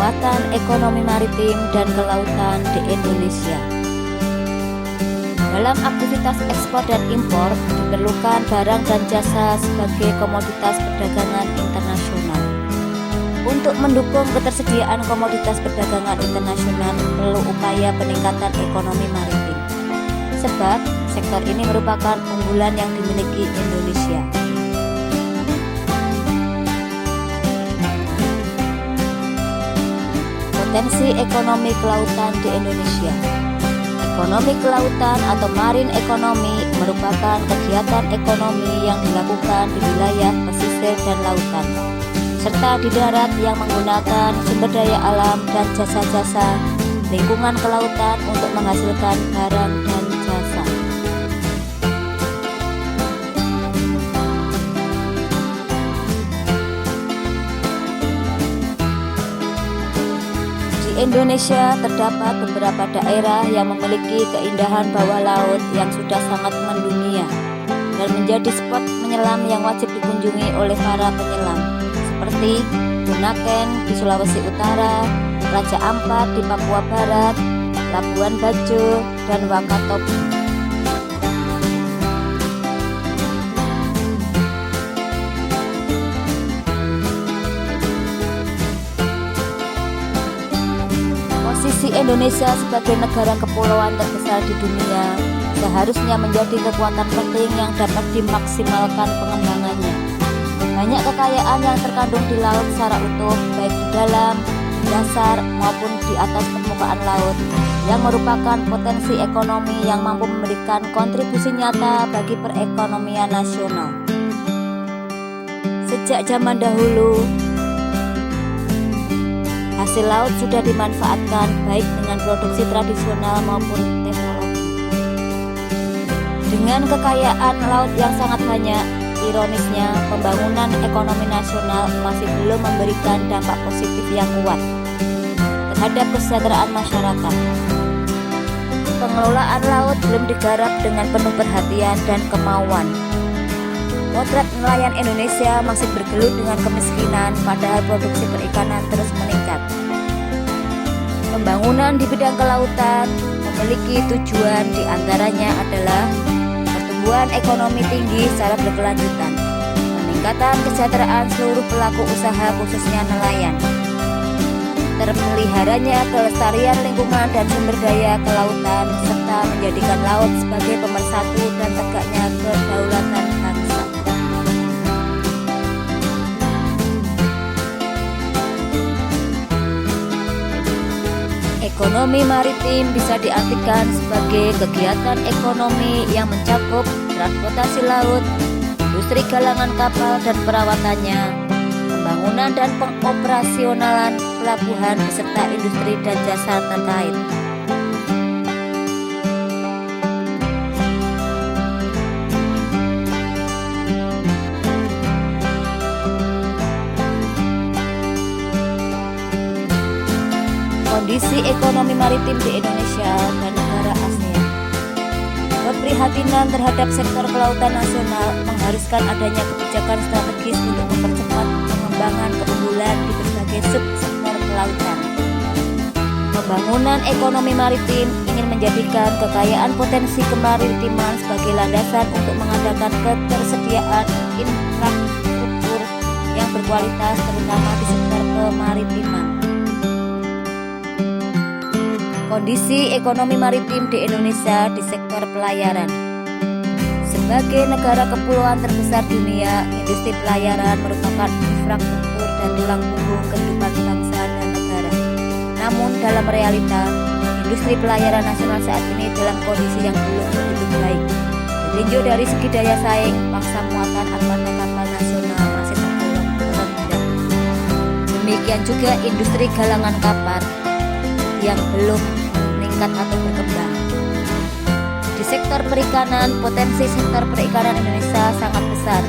penguatan ekonomi maritim dan kelautan di Indonesia. Dalam aktivitas ekspor dan impor diperlukan barang dan jasa sebagai komoditas perdagangan internasional. Untuk mendukung ketersediaan komoditas perdagangan internasional perlu upaya peningkatan ekonomi maritim, sebab sektor ini merupakan unggulan yang dimiliki Indonesia. Potensi ekonomi kelautan di Indonesia. Ekonomi kelautan atau marine economy merupakan kegiatan ekonomi yang dilakukan di wilayah pesisir dan lautan, serta di darat yang menggunakan sumber daya alam dan jasa-jasa lingkungan kelautan untuk menghasilkan barang dan jasa. Di Indonesia terdapat beberapa daerah yang memiliki keindahan bawah laut yang sudah sangat mendunia dan menjadi spot menyelam yang wajib dikunjungi oleh para penyelam, seperti Bunaken di Sulawesi Utara, Raja Ampat di Papua Barat, Labuan Bajo, dan Wakatobi. Posisi Indonesia sebagai negara kepulauan terbesar di dunia seharusnya menjadi kekuatan penting yang dapat dimaksimalkan pengembangannya. Banyak kekayaan yang terkandung di laut secara utuh, baik di dalam, di dasar, maupun di atas permukaan laut, yang merupakan potensi ekonomi yang mampu memberikan kontribusi nyata bagi perekonomian nasional. Sejak zaman dahulu, hasil laut sudah dimanfaatkan baik dengan produksi tradisional maupun teknologi. Dengan kekayaan laut yang sangat banyak, ironisnya, pembangunan ekonomi nasional masih belum memberikan dampak positif yang kuat terhadap kesejahteraan masyarakat. Pengelolaan laut belum digarap dengan penuh perhatian dan kemauan. Potret nelayan Indonesia masih bergelut dengan kemiskinan, padahal produksi perikanan terus meningkat. Pembangunan di bidang kelautan memiliki tujuan diantaranya adalah pertumbuhan ekonomi tinggi secara berkelanjutan, peningkatan kesejahteraan seluruh pelaku usaha khususnya nelayan, terpeliharanya kelestarian lingkungan dan sumber daya kelautan, serta menjadikan laut sebagai pemersatu dan tegaknya kedaulatan bangsa. Ekonomi maritim bisa diartikan sebagai kegiatan ekonomi yang mencakup transportasi laut, industri galangan kapal dan perawatannya, pembangunan dan pengoperasionalan pelabuhan beserta industri dan jasa terkait. Kondisi ekonomi maritim di Indonesia dan negara ASEAN. Keprihatinan terhadap sektor kelautan nasional mengharuskan adanya kebijakan strategis untuk mempercepat pengembangan keunggulan di berbagai subsektor kelautan. Pembangunan ekonomi maritim ingin menjadikan kekayaan potensi kemaritiman sebagai landasan untuk mengadakan ketersediaan infrastruktur yang berkualitas terutama di sektor kemaritiman. Kondisi ekonomi maritim di Indonesia di sektor pelayaran. Sebagai negara kepulauan terbesar dunia, industri pelayaran merupakan infrastruktur dan tulang punggung kehidupan bangsa dan negara. Namun dalam realita, industri pelayaran nasional saat ini dalam kondisi yang belum begitu baik. Ditinjau dari segi daya saing, pangsa muatan armada kapal nasional masih tergolong rendah. Demikian juga industri galangan kapal yang belum meningkat atau berkembang. Di sektor perikanan, potensi sektor perikanan Indonesia sangat besar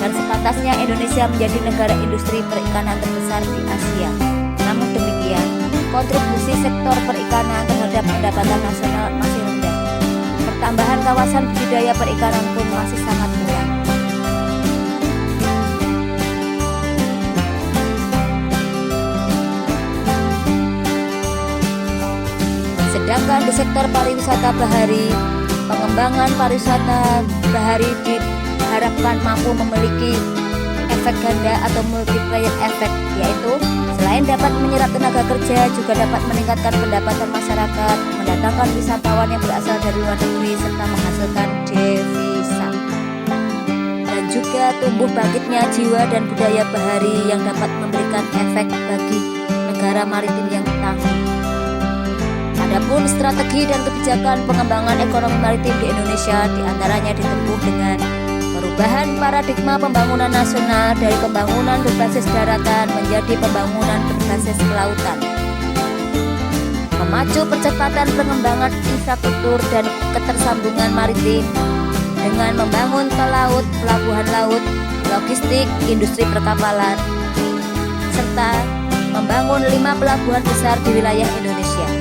dan sepantasnya Indonesia menjadi negara industri perikanan terbesar di Asia. Namun demikian, kontribusi sektor perikanan terhadap pendapatan nasional masih rendah. Pertambahan kawasan budidaya perikanan pun masih sangat murah. Sedangkan di sektor pariwisata bahari, pengembangan pariwisata bahari diharapkan mampu memiliki efek ganda atau multiplier effect, yaitu selain dapat menyerap tenaga kerja, juga dapat meningkatkan pendapatan masyarakat, mendatangkan wisatawan yang berasal dari luar negeri, serta menghasilkan devisa. Dan juga tumbuh bangkitnya jiwa dan budaya bahari yang dapat memberikan efek bagi negara maritim yang tangguh. Adapun strategi dan kebijakan pengembangan ekonomi maritim di Indonesia diantaranya ditempuh dengan perubahan paradigma pembangunan nasional dari pembangunan berbasis daratan menjadi pembangunan berbasis kelautan, memacu percepatan pengembangan infrastruktur dan ketersambungan maritim dengan membangun tol laut, pelabuhan laut, logistik, industri perkapalan, serta membangun 5 pelabuhan besar di wilayah Indonesia.